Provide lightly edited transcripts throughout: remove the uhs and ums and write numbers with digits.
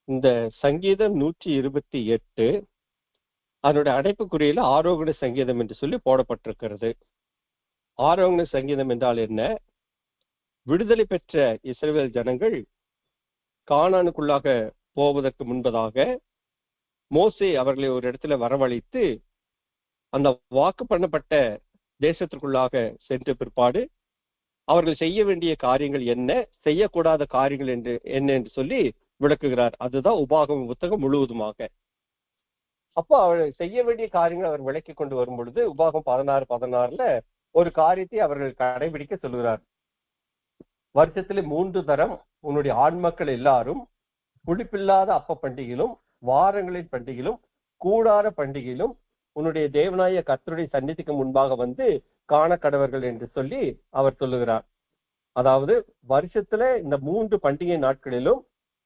இந்த சங்கீதம் 128 அதனுடைய அடைப்புக்குறியில ஆரோகண சங்கீதம் என்று சொல்லி போடப்பட்டிருக்கிறது. ஆரோகண சங்கீதம் என்றால் என்ன? விடுதலை பெற்ற இஸ்ரவேல் ஜனங்கள் கானானுக்குள்ளாக போவதற்கு முன்பதாக மோசே அவர்களை ஒரு இடத்துல வரவழைத்து அந்த வாக்கு பண்ணப்பட்ட தேசத்திற்குள்ளாக சென்ற பிற்பாடு அவர்கள் செய்ய வேண்டிய காரியங்கள் என்ன, செய்யக்கூடாத காரியங்கள் என்ன என்று சொல்லி விளக்குகிறார். அதுதான் உபாகம புத்தகம் முழுவதுமாக. அப்போ அவர்கள் செய்ய வேண்டிய காரியங்கள் அவர் விளக்கி கொண்டு வரும் பொழுது உபாகம் 16:16 ஒரு காரியத்தை அவர்கள் கடைபிடிக்க சொல்கிறார். வருஷத்துல 3 தரம் உன்னுடைய ஆண் மக்கள் எல்லாரும் புளிப்பில்லாத அப்ப பண்டிகையிலும் வாரங்களின் பண்டிகையிலும் கூடார பண்டிகையிலும் உன்னுடைய தேவனாய கர்த்தருடைய சந்நிதிக்கு முன்பாக வந்து காண கடவர்கள் என்று சொல்லி அவர் சொல்லுகிறார். அதாவது வருஷத்துல இந்த 3 பண்டிகை நாட்களிலும்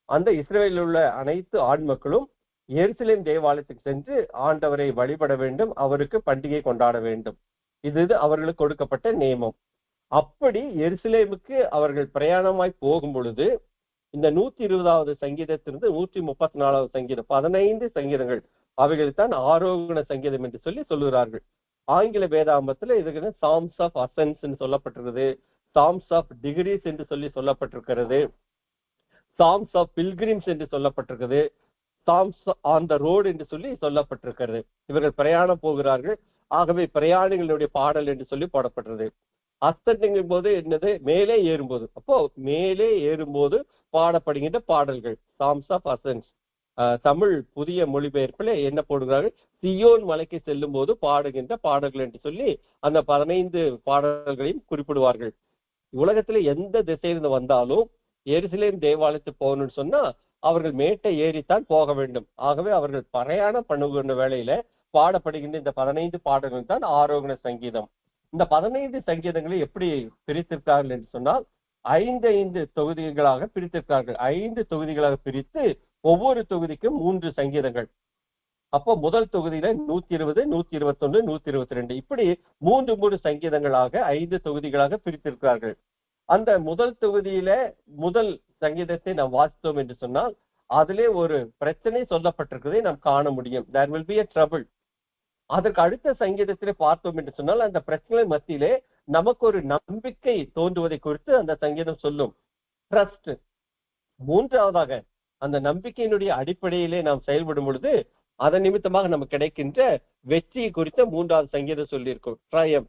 அந்த இஸ்ரவேலில் உள்ள அனைத்து ஆண் மக்களும் எருசலேம் தேவாலயத்துக்கு சென்று ஆண்டவரை வழிபட வேண்டும், அவருக்கு பண்டிகை கொண்டாட வேண்டும். இது அவர்களுக்கு கொடுக்கப்பட்ட நியமம். அப்படி எருசலேமுக்கு அவர்கள் பிரயாணமாய் போகும் பொழுது இந்த 120வது சங்கீதத்திலிருந்து 134வது சங்கீதம் 15 சங்கீதங்கள் அவைகள்தான் ஆரோகண சங்கீதம் என்று சொல்லி சொல்லுகிறார்கள். ஆங்கில வேதாகமத்துல இதுக்கு சாம்ஸ் ஆஃப் அசன்ஸ் சொல்லப்பட்டிருக்கிறது, சாம்ஸ் ஆஃப் டிகிரிஸ் என்று சொல்லி சொல்லப்பட்டிருக்கிறது, சாம்ஸ் ஆஃப் பில்கிரிம்ஸ் என்று சொல்லப்பட்டிருக்கிறது, சாம்ஸ் ஆன் த ரோடு என்று சொல்லி சொல்லப்பட்டிருக்கிறது. இவர்கள் பிரயாணம் போகிறார்கள், ஆகவே பிரயாணிகளுடைய பாடல் என்று சொல்லி போடப்பட்டது. அசன்டிங்கும் போது என்னது? மேலே ஏறும்போது. அப்போ மேலே ஏறும்போது பாடப்படுகின்ற பாடல்கள் சாம்ஸ் ஆஃப் அசன்ஸ். தமிழ் புதிய மொழிபெயர்ப்பில் என்ன போடுகிறார்கள்? சியோன் மலைக்கு செல்லும் போது பாடுகின்ற பாடல்கள் என்று சொல்லி அந்த 15 பாடல்களையும் குறிப்பிடுவார்கள். உலகத்துல எந்த திசையிலிருந்து வந்தாலும் எருசலேம் தேவாலயத்துக்கு போகணும்னு சொன்னா அவர்கள் மேட்டை ஏறித்தான் போக வேண்டும். ஆகவே அவர்கள் பிரயாணம் பண்ணுகின்ற வேளையில பாடப்படுகின்ற இந்த 15 பாடல்கள் தான் ஆரோகண சங்கீதம். இந்த 15 சங்கீதங்களை எப்படி பிரித்திருக்கார்கள் என்று சொன்னால் 5 தொகுதிகளாக பிரித்திருக்கார்கள். 5 தொகுதிகளாக பிரித்து ஒவ்வொரு தொகுதிக்கும் 3 சங்கீதங்கள். அப்போ முதல் தொகுதியில 120, 121, 122 இப்படி 3 சங்கீதங்களாக 5 தொகுதிகளாக பிரித்திருக்கிறார்கள். அந்த முதல் தொகுதியில முதல் சங்கீதத்தை நாம் வாசித்தோம் என்று சொன்னால் அதிலே ஒரு பிரச்சனை சொல்லப்பட்டிருக்கிறதை நாம் காண முடியும். There will be a trouble. அதற்கு அடுத்த சங்கீதத்திலே பார்த்தோம் என்று சொன்னால் அந்த பிரச்சனை மத்தியிலே நமக்கு ஒரு நம்பிக்கை தோன்றுவதை குறித்து அந்த சங்கீதம் சொல்லும். ட்ரஸ்ட். மூன்றாவதாக அந்த நம்பிக்கையினுடைய அடிப்படையிலே நாம் செயல்படும் பொழுது அதன் நிமித்தமாக நமக்கு கிடைக்கின்ற வெற்றியை குறித்த 3வது சங்கீதம் சொல்லியிருக்கோம், ட்ரயம்.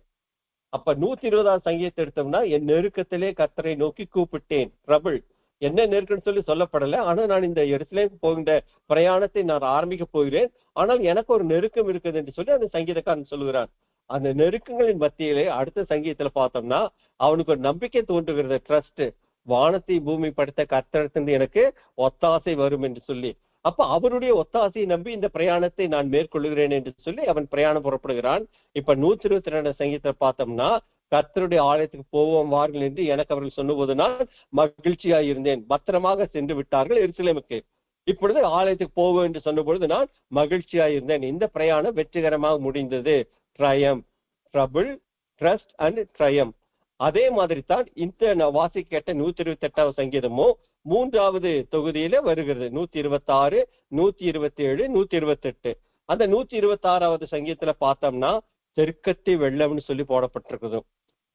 அப்ப 120வது சங்கீதத்தை எடுத்தோம்னா என் நெருக்கத்திலே கர்த்தரை நோக்கி கூப்பிட்டேன். ட்ரபிள். என்ன நெருக்கம்னு சொல்லி சொல்லப்படலை, ஆனா நான் இந்த எருசலேம் போகின்ற பிரயாணத்தை நான் ஆரம்பிக்க போகிறேன், ஆனால் எனக்கு ஒரு நெருக்கம் இருக்குது என்று சொல்லி அந்த சங்கீதக்காரன் சொல்லுகிறான். அந்த நெருக்கங்களின் மத்தியிலே அடுத்த சங்கீதத்துல பார்த்தோம்னா அவனுக்கு ஒரு நம்பிக்கை தோன்றுகிறது, ட்ரஸ்ட். வானத்தை பூமி படைத்த கர்த்தரிடத்திலிருந்து எனக்கு ஒத்தாசை வரும் என்று சொல்லி. அப்ப அவருடைய ஒத்தாசையை நம்பி இந்த பிரயாணத்தை நான் மேற்கொள்கிறேன் என்று சொல்லி அவன் பிரயாணம் புறப்படுகிறான். இப்ப 122 சங்கீதத்தை பார்த்தோம்னா கர்த்தருடைய ஆலயத்துக்கு போவோம் வார்கள் என்று எனக்கு அவர்கள் சொன்னபோது நான் மகிழ்ச்சியாக இருந்தேன். பத்திரமாக சென்று விட்டார்கள் எருசலேமுக்கு. இப்பொழுது ஆலயத்துக்கு போவோம் என்று சொன்ன பொழுது நான் மகிழ்ச்சியாக இருந்தேன். இந்த பிரயாணம் வெற்றிகரமாக முடிந்தது. Triumph, trouble, trust and Triumph. அதே மாதிரி தான் இந்த வாசிக்க கேட்ட 128வது சங்கீதமும் 3வது தொகுதியில வருகிறது. 126, 127, 128. அந்த 126வது சங்கீதத்துல பார்த்தோம்னா தெற்கத்தி வெள்ளம்னு சொல்லி போடப்பட்டிருக்குது,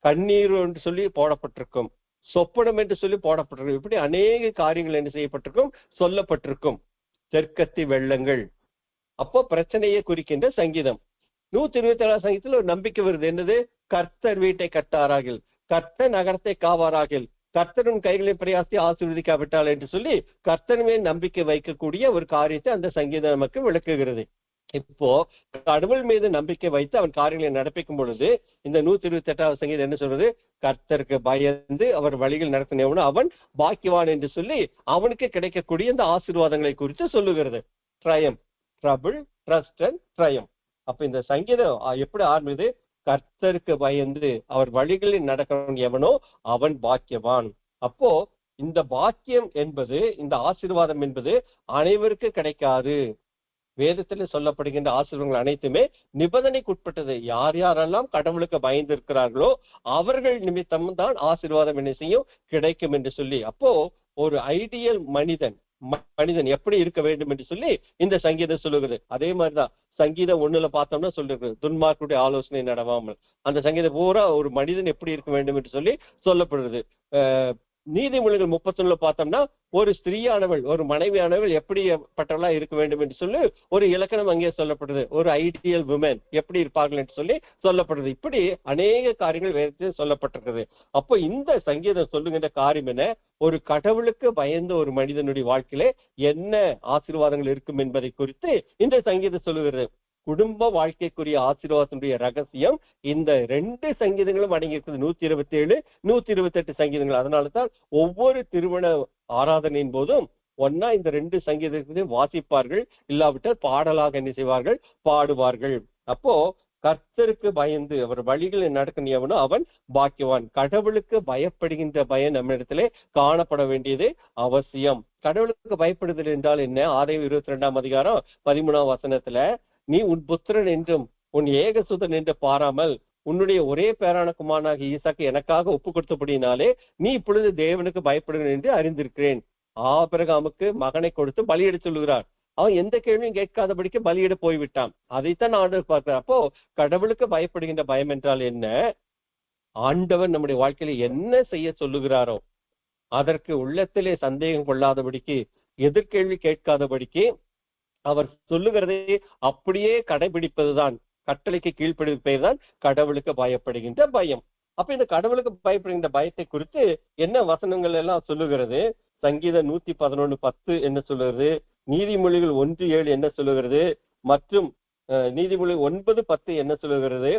கண்ணீர் என்று சொல்லி போடப்பட்டிருக்கும், சொப்பனம் என்று சொல்லி போடப்பட்டிருக்கும். இப்படி அநேக காரியங்கள் என்ன செய்யப்பட்டிருக்கும், சொல்லப்பட்டிருக்கும். தெற்கத்தி வெள்ளங்கள் அப்போ பிரச்சனையை குறிக்கின்ற சங்கீதம். 127வது சங்கீதத்துல ஒரு நம்பிக்கை வருது. என்னது? கர்த்தர் வீட்டை கட்டாராகில், கர்த்தர் நகரத்தை காவாராகில், கர்த்தரின் கைகளின் பிரயாசத்தை ஆசீர்வதிக்காவிட்டால் என்று சொல்லி கர்த்தருமே நம்பிக்கை வைக்கக்கூடிய ஒரு காரியத்தை அந்த சங்கீதம் நமக்கு விளக்குகிறது. இப்போ கடவுள் மீது நம்பிக்கை வைத்து அவன் காரியங்களை நடப்பிக்கும் பொழுது இந்த 128வது சங்கீதம் என்ன சொல்றது? கர்த்தருக்கு பயந்து அவர் வழிகள் நடத்தினவனு அவன் பாக்கியவான் என்று சொல்லி அவனுக்கு கிடைக்கக்கூடிய இந்த ஆசீர்வாதங்களை குறித்து சொல்லுகிறது. Triumph, trouble, trust and Triumph. அப்ப இந்த சங்கீதம் எப்படி ஆரம்பிது? கர்த்தருக்கு பயந்து அவர் வழிகளில் நடக்கிறவன் எவனோ அவன் பாக்கியவான். அப்போ இந்த பாக்கியம் என்பது, இந்த ஆசீர்வாதம் என்பது அனைவருக்கு கிடைக்காது. வேதத்தில் சொல்லப்படுகின்ற ஆசீர்வாதங்கள் அனைத்துமே நிபந்தனைக்குட்பட்டது. யார் யாரெல்லாம் கடவுளுக்கு பயந்து இருக்கிறார்களோ அவர்கள் நிமித்தம் தான் ஆசீர்வாதம் என்ன செய்யும், கிடைக்கும் என்று சொல்லி. அப்போ ஒரு ஐடியல் மனிதன், மனிதன் எப்படி இருக்க வேண்டும் என்று சொல்லி இந்த சங்கீதம் சொல்லுகிறது. அதே மாதிரிதான் சங்கீதம் 1ல பார்த்தோம்னா சொல்லுகிறது, துன்மார்க்குடைய ஆலோசனை நடவாமல். அந்த சங்கீதம் பூரா ஒரு மனிதன் எப்படி இருக்க வேண்டும் என்று சொல்லி சொல்லப்படுறது. நீதிமொழிகள் 31ல பார்த்தோம்னா ஒரு ஸ்திரீயானவள், ஒரு மனைவியானவள் எப்படிப்பட்டவளா இருக்க வேண்டும் என்று சொல்லி ஒரு இலக்கணம் அங்கே சொல்லப்படுது. ஒரு ஐடியல் விமன் எப்படி இருப்பார்கள் என்று சொல்லி சொல்லப்படுது. இப்படி அநேக காரியங்கள் வேதத்தில் சொல்லப்பட்டிருக்கிறது. அப்போ இந்த சங்கீதம் சொல்லுகின்ற காரியம் என்ன? ஒரு கடவுளுக்கு பயந்த ஒரு மனிதனுடைய வாழ்க்கையிலே என்ன ஆசீர்வாதங்கள் இருக்கும் என்பதை குறித்து இந்த சங்கீதம் சொல்லுகிறது. குடும்ப வாழ்க்கைக்குரிய ஆசீர்வாதத்தினுடைய ரகசியம் இந்த 2 சங்கீதங்களும் அடங்கியிருக்கிறது. 127, 128 சங்கீதங்கள். அதனாலதான் ஒவ்வொரு திருமண ஆராதனையின் போதும் ஒன்னா இந்த 2 சங்கீதத்தையும் வாசிப்பார்கள், இல்லாவிட்டால் பாடலாக என்ன செய்வார்கள், பாடுவார்கள். அப்போ கர்த்தருக்கு பயந்து அவர் வழிகளில் நடக்கும் எவனோ அவன் பாக்கியவான். கடவுளுக்கு பயப்படுகின்ற பயம் நம்ம இடத்திலே காணப்பட வேண்டியது அவசியம். கடவுளுக்கு பயப்படுதல் என்றால் என்ன? ஆதியாகமம் 22ஆம் அதிகாரம் 13ஆம் வசனத்துல, நீ உன் புத்திரன் என்றும் உன் ஏகசுதன் என்று பாராமல் உன்னுடைய ஒரே பேரான குமாரனாக ஈசாக்கு எனக்காக ஒப்பு கொடுத்தபடினாலே நீ இப்பொழுது தேவனுக்கு பயப்படுகிறேன் என்று அறிந்திருக்கிறேன். ஆபிரகாமுக்கு மகனை கொடுத்து பலியிட சொல்லுகிறார். அவன் எந்த கேள்வியும் கேட்காதபடிக்கு பலியிட போய்விட்டான். அதைத்தான் ஆண்டவர் பார்க்கிறார். அப்போ கடவுளுக்கு பயப்படுகின்ற பயம் என்றால் என்ன? ஆண்டவர் நம்முடைய வாழ்க்கையில என்ன செய்ய சொல்லுகிறாரோ அதற்கு உள்ளத்திலே சந்தேகம் கொள்ளாதபடிக்கு, எதிர்கேள்வி கேட்காதபடிக்கு, அவர் சொல்லுகிறதை அப்படியே கடைபிடிப்பதுதான், கட்டளைக்கு கீழ்ப்படிப்பது தான் கடவுளுக்கு பயப்படுகின்ற பயம். அப்ப இந்த கடவுளுக்கு பயப்படுகின்ற பயத்தை குறித்து என்ன வசனங்கள் எல்லாம் சொல்லுகிறது? சங்கீதம் 111:10 என்ன சொல்லுகிறது? நீதிமொழிகள் 1:7 என்ன சொல்லுகிறது? மற்றும் நீதிமொழிகள் 9:10 என்ன சொல்லுகிறது?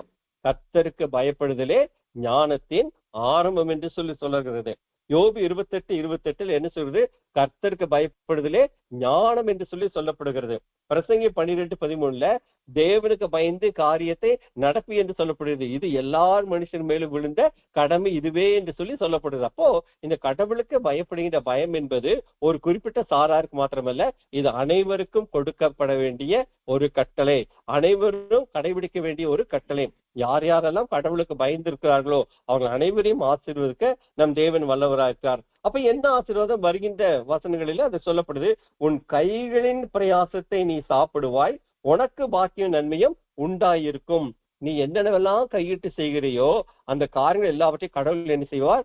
கர்த்தருக்கு பயப்படுதலே ஞானத்தின் ஆரம்பம் என்று சொல்லுகிறது. யோபு 28:28 என்ன சொல்றது? கர்த்தருக்கு பயப்படுதலே ஞானம் என்று சொல்லி சொல்லப்படுகிறது. பிரசங்கி 12:13 தேவனுக்கு பயந்து காரியத்தை நடப்பி என்று சொல்லப்படுகிறது. இது எல்லார் மனுஷன் மேலும் விழுந்த கடமை இதுவே என்று சொல்லி சொல்லப்படுது. அப்போ இந்த கடவுளுக்கு பயப்படுகின்ற பயம் என்பது ஒரு குறிப்பிட்ட சாராருக்கு மாத்திரமல்ல, இது அனைவருக்கும் கொடுக்கப்பட வேண்டிய ஒரு கட்டளை, அனைவரும் கடைபிடிக்க வேண்டிய ஒரு கட்டளை. யார் யாரெல்லாம் கடவுளுக்கு பயந்திருக்கிறார்களோ அவர்கள் அனைவரையும் ஆசீர்வதிக்க நம் தேவன் வல்லவராயிருக்கார். அப்ப என்ன ஆசீர்வாதம் வருகின்ற வசனங்களில் அது சொல்லப்படுது? உன் கைகளின் பிரயாசத்தை நீ சாப்பிடுவாய், உனக்கு பாக்கியம் நன்மையும் உண்டாயிருக்கும். நீ என்னென்னவெல்லாம் கையிட்டு செய்கிறையோ அந்த காரியங்கள் எல்லாவற்றையும் கடவுள் என்ன செய்வார்?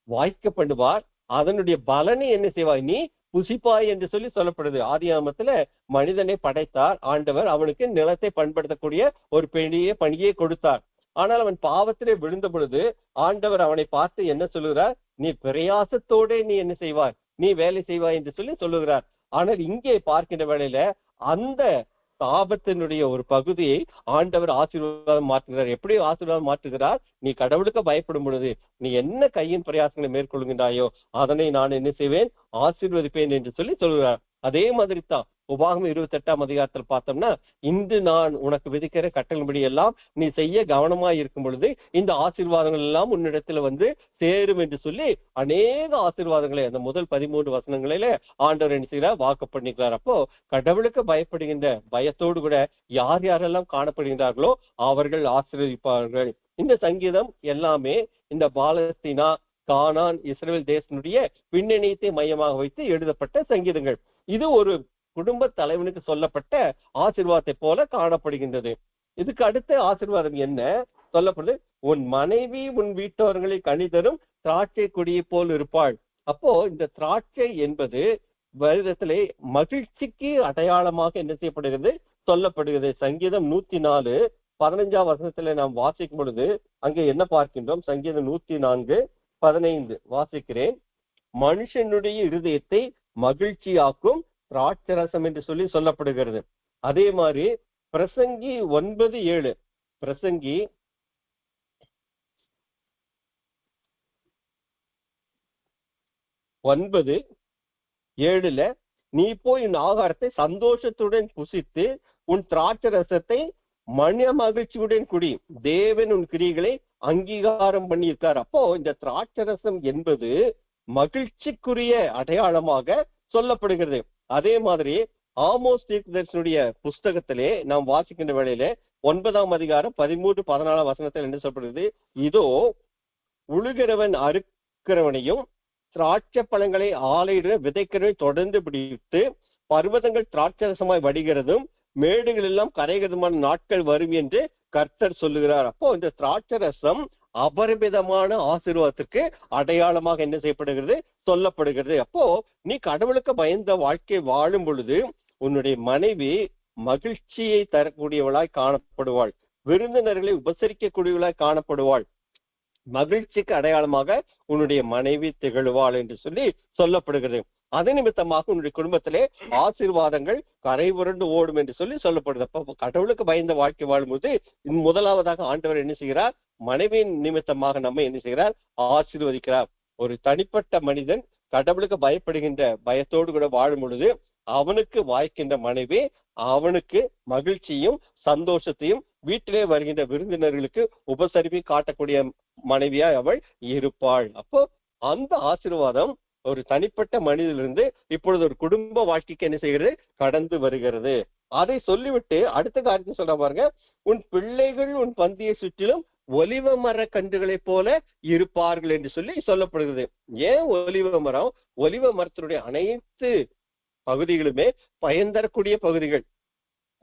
வாய்க்க பண்ணுவார். அதனுடைய பலனை என்ன செய்வாய்? நீ புசிப்பாய் என்று சொல்லி சொல்லப்படுது. ஆதியாகமத்துல மனிதனை படைத்தார் ஆண்டவர், அவனுக்கு நிலத்தை பண்படுத்தக்கூடிய ஒரு பெரிய பணியை கொடுத்தார். ஆனால் அவன் பாவத்திலே விழுந்த பொழுது ஆண்டவர் அவனை பார்த்து என்ன சொல்லுகிறார்? நீ பிரயாசத்தோட நீ என்ன செய்வாய்? நீ வேலை செய்வாய் என்று சொல்லி சொல்லுகிறார். ஆனால் இங்கே பார்க்கின்ற வேளையில அந்த சாபத்தினுடைய ஒரு பகுதியை ஆண்டவர் ஆசீர்வாதம் மாற்றுகிறார். எப்படி ஆசீர்வாதம் மாற்றுகிறார்? நீ கடவுளுக்கு பயப்படும் பொழுது நீ என்ன கையின் பிரயாசங்களை மேற்கொள்கின்றாயோ அதனை நான் என்ன செய்வேன்? ஆசீர்வதிப்பேன் என்று சொல்லி சொல்கிறார். அதே மாதிரி தான் உபாகமம் 28ஆம் அதிகாரத்தில் பார்த்தோம்னா, இன்று நான் உனக்கு விதிக்கிற கட்டளைப்படி எல்லாம் நீ செய்ய கவனமாய் இருக்கும் பொழுது இந்த ஆசீர்வாதங்கள் எல்லாம் உன்னிடத்துல வந்து சேரும் என்று சொல்லி அநேக ஆசீர்வாதங்களை அந்த முதல் 13 வசனங்களில ஆண்டவர் என்ன செய்கிறார்? வாக்கு பண்ணிக்கிறார். அப்போ கடவுளுக்கு பயப்படுகின்ற பயத்தோடு கூட யார் யாரெல்லாம் காணப்படுகின்றார்களோ அவர்கள் ஆசீர்வதிப்பார்கள். இந்த சங்கீதம் எல்லாமே இந்த பாலஸ்தீனா, கானான், இஸ்ரேல் தேசனுடைய பின்னணியத்தை மையமாக வைத்து எழுதப்பட்ட சங்கீதங்கள். இது ஒரு குடும்ப தலைவனுக்கு சொல்லப்பட்ட ஆசீர்வாதத்தை போல காணப்படுகின்றது. இதுக்கு அடுத்த ஆசீர்வாதம் என்ன சொல்லப்படுது? உன் மனைவி உன் வீட்டவர்களை கனிதரும் திராட்சை கொடியை போல் இருப்பாள். அப்போ இந்த திராட்சை என்பது வேதத்திலே மகிழ்ச்சிக்கு அடையாளமாக என்ன செய்யப்படுகிறது? சொல்லப்படுகிறது. சங்கீதம் 104:15 வசனத்துல நாம் வாசிக்கும் பொழுது அங்கே என்ன பார்க்கின்றோம்? சங்கீதம் 104:15 வாசிக்கிறேன். மனுஷனுடைய இருதயத்தை மகிழ்ச்சியாக்கும் திராட்சரசம் என்று சொல்லி சொல்லப்படுகிறது. அதே மாதிரி பிரசங்கி 9:7 பிரசங்கி 9:7 நீ போய் உன் ஆகாரத்தை சந்தோஷத்துடன் புசித்து உன் திராட்சரசத்தை மன மகிழ்ச்சியுடன் குடி, தேவன் உன் கிரியைகளை அங்கீகாரம் பண்ணியிருக்கார். அப்போ இந்த திராட்சரசம் என்பது மகிழ்ச்சிக்குரிய அடையாளமாக சொல்லப்படுகிறது. அதே மாதிரி ஆமோஸ் தீர்க்கதரிசியுடைய புஸ்தகத்திலே நாம் வாசிக்கின்ற வேளையில 9ஆம் அதிகாரம் 13-14 வசனத்தில் என்ன சொல்லப்படுகிறது? இதோ உழுகிறவன் அறுக்கிறவனையும் திராட்சை பழங்களை ஆலையிட விதைக்கிறதை தொடர்ந்து பிடித்து பர்வதங்கள் திராட்சரசமாய் வடிகிறதும் மேடுகள் எல்லாம் கரைகிறதுமான நாட்கள் வரும் என்று கர்த்தர் சொல்லுகிறார். அப்போ இந்த திராட்சரசம் அபரிமிதமான ஆசீர்வாதத்திற்கு அடையாளமாக என்ன செய்யப்படுகிறது, சொல்லப்படுகிறது. அப்போ நீ கடவுளுக்கு பயந்த வாழ்க்கை வாழும் பொழுது உன்னுடைய மனைவி மகிழ்ச்சியை தரக்கூடியவளாய் காணப்படுவாள், விருந்தினர்களை உபசரிக்கக்கூடியவளாய் காணப்படுவாள், மகிழ்ச்சிக்கு அடையாளமாக உன்னுடைய மனைவி திகழ்வாள் என்று சொல்லி சொல்லப்படுகிறது. அது நிமித்தமாக உன்னுடைய குடும்பத்திலே ஆசீர்வாதங்கள் கரை புரண்டு ஓடும் என்று சொல்லி சொல்லப்படுது. அப்ப கடவுளுக்கு பயந்த வாழ்க்கை வாழும்போது முதலாவதாக ஆண்டவர் என்ன செய்கிறார், மனைவியின் நிமித்தமாக நம்ம என்ன செய்கிறார், ஆசீர்வதிக்கிறார். ஒரு தனிப்பட்ட மனிதன் கடவுளுக்கு பயப்படுகின்ற பயத்தோடு கூட வாழும் பொழுது அவனுக்கு வாய்க்கின்ற மனைவி அவனுக்கு மகிழ்ச்சியும் சந்தோஷத்தையும் வீட்டிலே வருகின்ற விருந்தினர்களுக்கு உபசரிப்பை காட்டக்கூடிய மனைவியா அவள் இருப்பாள். அப்போ அந்த ஆசீர்வாதம் ஒரு தனிப்பட்ட மனிதனிலிருந்து இப்பொழுது ஒரு குடும்ப வாழ்க்கைக்கு என்ன செய்கிறது, கடந்து வருகிறது. அதை சொல்லிவிட்டு அடுத்த காரியத்தை சொல்ற பாருங்க, உன் பிள்ளைகள் உன் பந்தியை சுற்றிலும் ஒலிவ மர கன்றுகளை போல இருப்பார்கள் என்று சொல்லி சொல்லப்படுகிறது. ஏன் ஒலிவ மரம்? ஒலிவ மரத்தினுடைய அனைத்து பகுதிகளுமே பயன் தரக்கூடிய பகுதிகள்.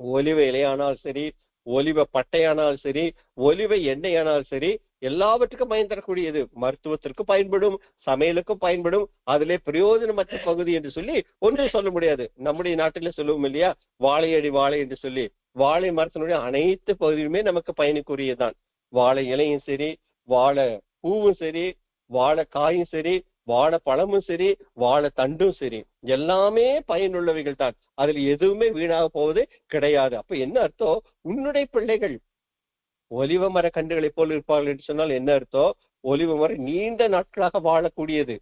ஒலிவ இலையானால் சரி, ஒலிவ பட்டையானால் சரி, ஒலிவ எண்ணெயானால் சரி, எல்லாவற்றுக்கும் பயன் தரக்கூடியது. மருத்துவத்திற்கு பயன்படும், சமையலுக்கும் பயன்படும். அதிலே பிரயோஜனமற்ற பகுதி என்று சொல்லி ஒன்றும் சொல்ல முடியாது. நம்முடைய நாட்டில சொல்லுவோம் இல்லையா, வாழையடி வாழை என்று சொல்லி. வாழை மரத்தினுடைய அனைத்து பகுதியுமே நமக்கு பயனுக்குரியதான். வாழை இலையும் சரி, வாழை பூவும் சரி, வாழை காயும் சரி, வாழை பழமும் சரி, வாழை தண்டும் சரி, எல்லாமே பயனுள்ளவைகள் தான். அதில் எதுவுமே வீணாக போவது கிடையாது. அப்ப என்ன அர்த்தம், உன்னுடைய பிள்ளைகள் ஒலிவ மர கன்றுகளை போல் இருப்பார்கள் என்று சொன்னால் என்ன அர்த்தம், ஒலிவ மரம் நீண்ட நாட்களாக வாழக்கூடியது,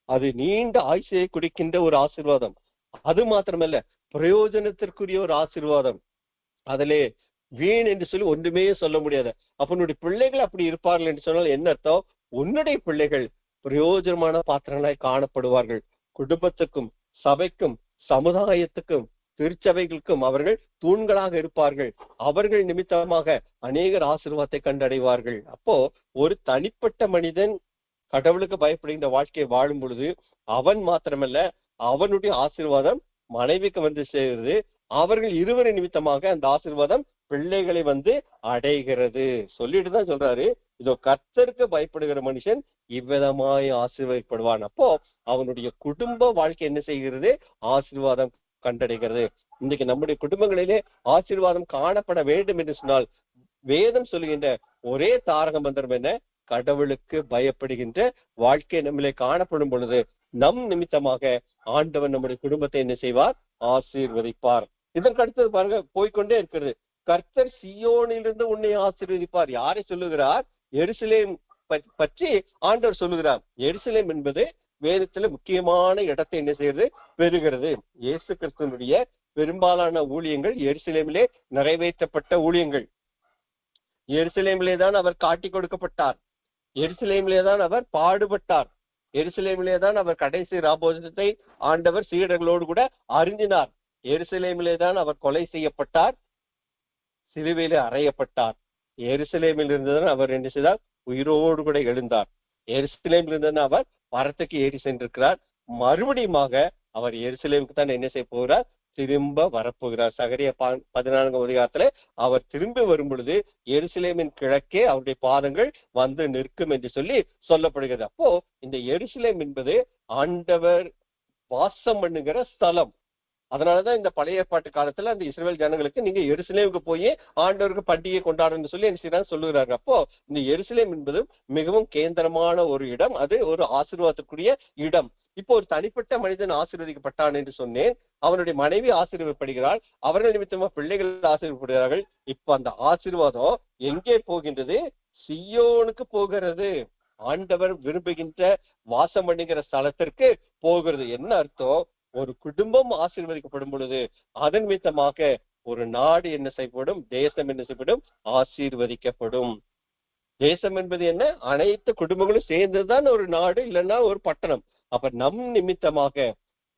அது நீண்ட ஆயுசை குடிக்கின்ற ஒரு ஆசீர்வாதம். அது மாத்திரமல்ல, பிரயோஜனத்திற்குரிய ஒரு ஆசீர்வாதம். அதிலே வீண் என்று சொல்லி ஒன்றுமே சொல்ல முடியாது. அப்ப உன்னுடைய பிள்ளைகள் அப்படி இருப்பார்கள் என்று சொன்னால் என்ன அர்த்தம், உன்னுடைய பிள்ளைகள் பிரயோஜனமான பாத்திரங்களாய் காணப்படுவார்கள். குடும்பத்துக்கும் சபைக்கும் சமுதாயத்துக்கும் திருச்சபைகளுக்கும் அவர்கள் தூண்களாக இருப்பார்கள். அவர்கள் நிமித்தமாக அநேகர் ஆசீர்வாதத்தை கண்டடைவார்கள். அப்போ ஒரு தனிப்பட்ட மனிதன் கடவுளுக்கு பயப்படுகின்ற வாழ்க்கையை வாழும் பொழுது அவன் மாத்திரமல்ல, அவனுடைய ஆசீர்வாதம் மனைவிக்கு வந்து சேர்கிறது. அவர்கள் இருவரின் நிமித்தமாக அந்த ஆசீர்வாதம் பிள்ளைகளை வந்து அடைகிறது. சொல்லிட்டு தான் சொல்றாரு, இதோ கர்த்தருக்கு பயப்படுகிற மனுஷன் இவ்விதமாய் ஆசீர்வதிப்படுவான். அப்போ அவனுடைய குடும்ப வாழ்க்கை என்ன செய்கிறது, ஆசீர்வாதம் கண்டடைகிறது. இன்னைக்கு நம்முடைய குடும்பங்களிலே ஆசீர்வாதம் காணப்பட வேண்டும் என்று சொன்னால் வேதம் சொல்லுகின்ற ஒரே தாரக மந்திரம் என்ன, கடவுளுக்கு பயப்படுகின்ற வாழ்க்கை நம்மளே காணப்படும் பொழுது நம் நிமித்தமாக ஆண்டவன் நம்முடைய குடும்பத்தை என்ன செய்வார், ஆசீர்வதிப்பார். இதற்கு அடுத்தது பாருங்க, போய்கொண்டே இருக்கிறது. கர்த்தர் சீயோனிலிருந்து உன்னை ஆசீர்வதிப்பார். யாரை சொல்லுகிறார், எருசலேம் பற்றி ஆண்டவர் சொல்லுகிறார். எருசலேம் என்பது வேதத்துல முக்கியமான இடத்தை என்ன செய்யறது, பெறுகிறது. இயேசு கிறிஸ்துவனுடைய பெரும்பாலான ஊழியங்கள் எருசலேமிலே நிறைவேற்றப்பட்ட ஊழியங்கள். எருசலேமிலே தான் அவர் காட்டி கொடுக்கப்பட்டார், எருசலேமிலே தான் அவர் பாடுபட்டார், எருசலேமிலே தான் அவர் கடைசி ராபோஜனத்தை ஆண்டவர் சீடர்களோடு கூட அருந்தினார், எருசலேமிலே தான் அவர் கொலை செய்யப்பட்டார், சிலுவையிலே அறையப்பட்டார், எருசலேமில் இருந்துதான் அவர் என்ன செய்தார், உயிரோடு கூட எழுந்தார், எருசலேமில் இருந்துதான் அவர் மரத்துக்கு ஏறி சென்றிருக்கிறார். மறுபடியுமாக அவர் எருசலேமுக்கு தான் என்ன செய்ய போகிறார், திரும்ப வரப்போகிறார். சகரியா 14ஆம் அதிகாரத்துல அவர் திரும்பி வரும் பொழுது எருசலேமின் கிழக்கே அவருடைய பாதங்கள் வந்து நிற்கும் என்று சொல்லி சொல்லப்படுகிறது. அப்போ இந்த எருசலேம் என்பது ஆண்டவர் வாசம் பண்ணுகிற ஸ்தலம். அதனாலதான் இந்த பழைய ஏற்பாட்டு காலத்துல அந்த இஸ்ரவேல் ஜனங்களுக்கு நீங்க எருசலேமுக்கு போய் ஆண்டவருக்கு பண்டிகை கொண்டாடுன்னு சொல்லி என்ன சொல்லுகிறாங்க. அப்போ இந்த எருசலேம் என்பது மிகவும் கேந்திரமான ஒரு இடம், அது ஒரு ஆசீர்வாதத்துக்குரிய இடம். இப்போ ஒரு தனிப்பட்ட மனிதன் ஆசீர்வதிக்கப்பட்டான் என்று சொன்னேன், அவனுடைய மனைவி ஆசீர்வதிக்கப்படுகிறாள், அவர்கள் நிமித்தமா பிள்ளைகள் ஆசீர்வதிக்கப்படுகிறார்கள். இப்ப அந்த ஆசீர்வாதம் எங்கே போகின்றது, சீயோனுக்கு போகிறது. ஆண்டவர் விரும்புகின்ற வாசம் பண்ணுகிற ஸ்தலத்திற்கு போகிறது. என்ன அர்த்தம், ஒரு குடும்பம் ஆசீர்வதிக்கப்படும் பொழுது அதன் நிமித்தமாக ஒரு நாடு என்ன செய்யப்படும், தேசம் என்ன செய்யப்படும், ஆசீர்வதிக்கப்படும். தேசம் என்பது என்ன, அனைத்து குடும்பங்களும் சேர்ந்ததுதான் ஒரு நாடு, இல்லைன்னா ஒரு பட்டணம். அப்ப நம் நிமித்தமாக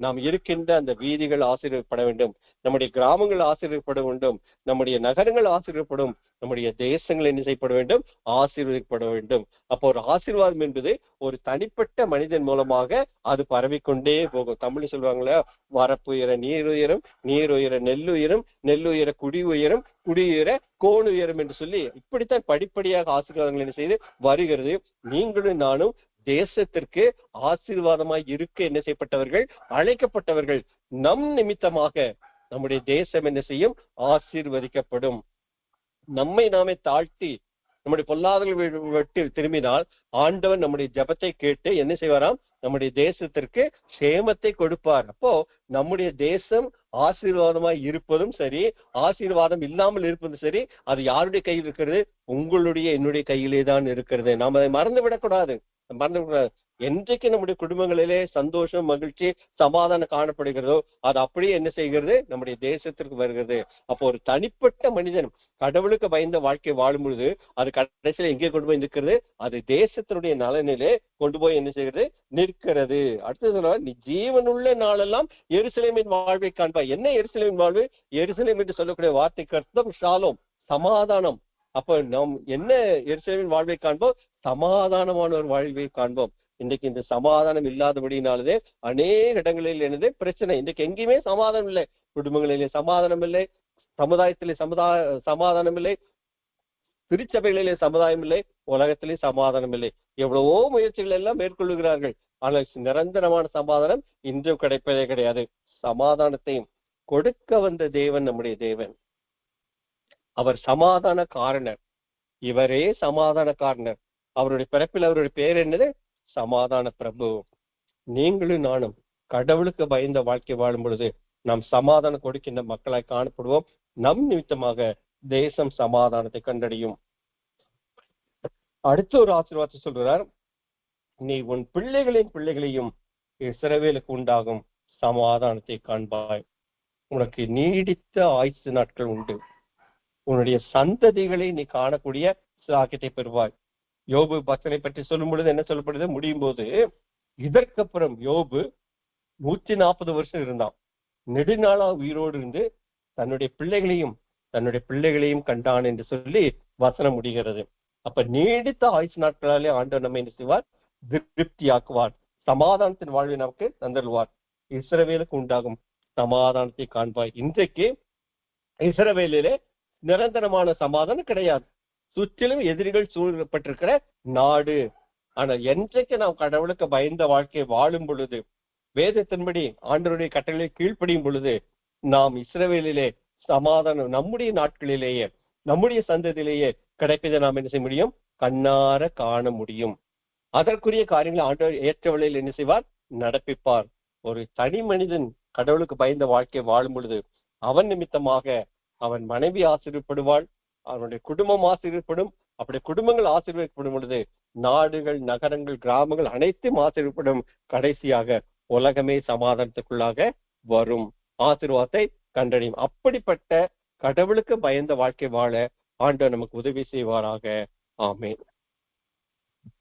நாம் இருக்கின்ற அந்த வீதிகள் ஆசீர்வதிக்கப்பட வேண்டும், நம்முடைய கிராமங்கள் ஆசீர்வதிக்கப்பட வேண்டும், நம்முடைய நகரங்கள் ஆசீர்வதிக்கப்படும், நம்முடைய தேசங்கள் என்ன செய்யப்பட வேண்டும், ஆசீர்வதிக்கப்பட வேண்டும். அப்போ ஒரு ஆசீர்வாதம் என்பது ஒரு தனிப்பட்ட மனிதன் மூலமாக அது பரவிக்கொண்டே போகும். தமிழ் சொல்லுவாங்களே, வரப்பு உயர நீர் உயரும், நீர் உயர நெல் உயரும், நெல் உயர குடி உயரும், குடி உயர கோணு உயரும் என்று சொல்லி இப்படித்தான் படிப்படியாக ஆசீர்வாதங்கள் என்ன செய்து வருகிறது. நீங்களும் நானும் தேசத்திற்கு ஆசீர்வாதமாய் இருக்க என்ன செய்யப்பட்டவர்கள், அழைக்கப்பட்டவர்கள். நம் நிமித்தமாக நம்முடைய தேசம் என்ன செய்யும், ஆசீர்வதிக்கப்படும். நம்மை நாமே தாழ்த்தி நம்முடைய பொல்லாதவர்கள் விட்டு திரும்பினால் ஆண்டவர் நம்முடைய ஜெபத்தை கேட்டு என்ன செய்வாராம், நம்முடைய தேசத்திற்கு சேமத்தை கொடுப்பார். அப்போ நம்முடைய தேசம் ஆசீர்வாதமாய் இருப்பதும் சரி, ஆசீர்வாதம் இல்லாமல் இருப்பதும் சரி, அது யாருடைய கையில் இருக்கிறது, உங்களுடைய என்னுடைய கையிலே தான் இருக்கிறது. நாம் அதை மறந்து விடக்கூடாது. என்றைக்கு நம்முடைய குடும்பங்களிலே சந்தோஷம், மகிழ்ச்சி, சமாதானம் காணப்படுகிறதோ அது அப்படியே என்ன செய்கிறது, நம்முடைய தேசத்திற்கு வருகிறது. அப்போ ஒரு தனிப்பட்ட மனிதன் கடவுளுக்கு பயந்த வாழ்க்கை வாழும் பொழுது அது கடைசியில எங்கே கொண்டு போய் நிற்கிறது, அது தேசத்தினுடைய நலனிலே கொண்டு போய் என்ன செய்கிறது, நிற்கிறது. அடுத்தது, நீ ஜீவனுள்ள நாளெல்லாம் எருசலேமின் வாழ்வை காண்பாய். என்ன எருசலேமின் வாழ்வு? எருசலேம் என்று சொல்லக்கூடிய வார்த்தைக்கு அர்த்தம் ஷாலோம், சமாதானம். அப்ப நாம் என்ன எருசலேமின் வாழ்வை காண்போம், சமாதானமான ஒரு வாழ்வை காண்போம். இன்றைக்கு இந்த சமாதானம் இல்லாதபடினாலே அநேக இடங்களில் என்னது பிரச்சனை. இன்றைக்கு எங்கேயுமே சமாதானம் இல்லை. குடும்பங்களிலே சமாதானம் இல்லை, சமுதாயத்திலே சமாதானம் இல்லை, திருச்சபைகளிலே சமுதாயம் இல்லை, உலகத்திலே சமாதானம் இல்லை. எவ்வளவோ முயற்சிகள் எல்லாம் மேற்கொள்ளுகிறார்கள். ஆனால் நிரந்தரமான சமாதானம் இன்றும் கிடைப்பதே கிடையாது. சமாதானத்தையும் கொடுக்க வந்த தேவன் நம்முடைய தேவன். அவர் சமாதான காரணர். இவரே சமாதான காரணர். அவருடைய பிறப்பில் அவருடைய பேர் என்னது, சமாதான பிரபு. நீங்களும் நானும் கடவுளுக்கு பயந்த வாழ்க்கை வாழும் பொழுது நாம் சமாதானம் கொடுக்கின்ற மக்களாய் காணப்படுவோம். நம் நிமித்தமாக தேசம் சமாதானத்தை கண்டடையும். அடுத்த ஒரு ஆசீர்வாதத்தை சொல்றார், நீ உன் பிள்ளைகளின் பிள்ளைகளையும் இஸ்ரவேலுக்கு உண்டாகும் சமாதானத்தை காண்பாய். உனக்கு நீடித்த ஆயுசு நாட்கள் உண்டு. உன்னுடைய சந்ததிகளை நீ காணக்கூடிய சாக்கியத்தை பெறுவாய். யோபு பக்தனை பற்றி சொல்லும் பொழுது என்ன சொல்லப்படுது, முடியும் போது இதற்கப்புறம் யோபு 140 வருஷம் இருந்தான். நெடுநாளா உயிரோடு இருந்து தன்னுடைய பிள்ளைகளையும் கண்டான் என்று சொல்லி வசனம் முடிகிறது. அப்ப நீடித்த ஆயுசு நாட்களாலே ஆண்டவர் நம்ம என்ன செய்வார், திருப்தியாக்குவார். சமாதானத்தின் வாழ்வை நமக்கு தந்தருவார். இஸ்ரவேலுக்கு உண்டாகும் சமாதானத்தை காண்பாய். இன்றைக்கு இஸ்ரவேலிலே நிரந்தரமான சமாதானம் கிடையாது. சுற்றிலும் எதிரிகள் சூழப்பட்டிருக்கிற நாடு. ஆனால் என்றைக்கு நாம் கடவுளுக்கு பயந்த வாழ்க்கையை வாழும் பொழுது, வேதத்தின்படி ஆண்டவருடைய கட்டளை கீழ்ப்படியும் பொழுது, நாம் இஸ்ரவேலிலே சமாதானம் நம்முடைய நாட்களிலேயே, நம்முடைய சந்ததியிலேயே கிடைப்பதை நாம் என்ன செய்ய முடியும், கண்ணார காண முடியும். அதற்குரிய காரியங்களை ஆண்டவர் ஏற்ற வழியில் என்ன செய்வார், நடப்பிப்பார். ஒரு தனி மனிதன் கடவுளுக்கு பயந்த வாழ்க்கையை வாழும் பொழுது அவன் நிமித்தமாக அவன் மனைவி ஆசீர்வதிக்கப்படுவாள், அவனுடைய குடும்பம் ஆசீர்வதிக்கப்படும். அப்படி குடும்பங்கள் ஆசீர்வதிக்கப்படும் பொழுது நாடுகள், நகரங்கள், கிராமங்கள் அனைத்தும் ஆசீர்வதிக்கப்படும். கடைசியாக உலகமே சமாதானத்துக்குள்ளாக வரும், ஆசீர்வாதத்தை கண்டடையும். அப்படிப்பட்ட கடவுளுக்கு பயந்த வாழ்க்கை வாழ ஆண்டவர் நமக்கு உதவி செய்வாராக. ஆமென்.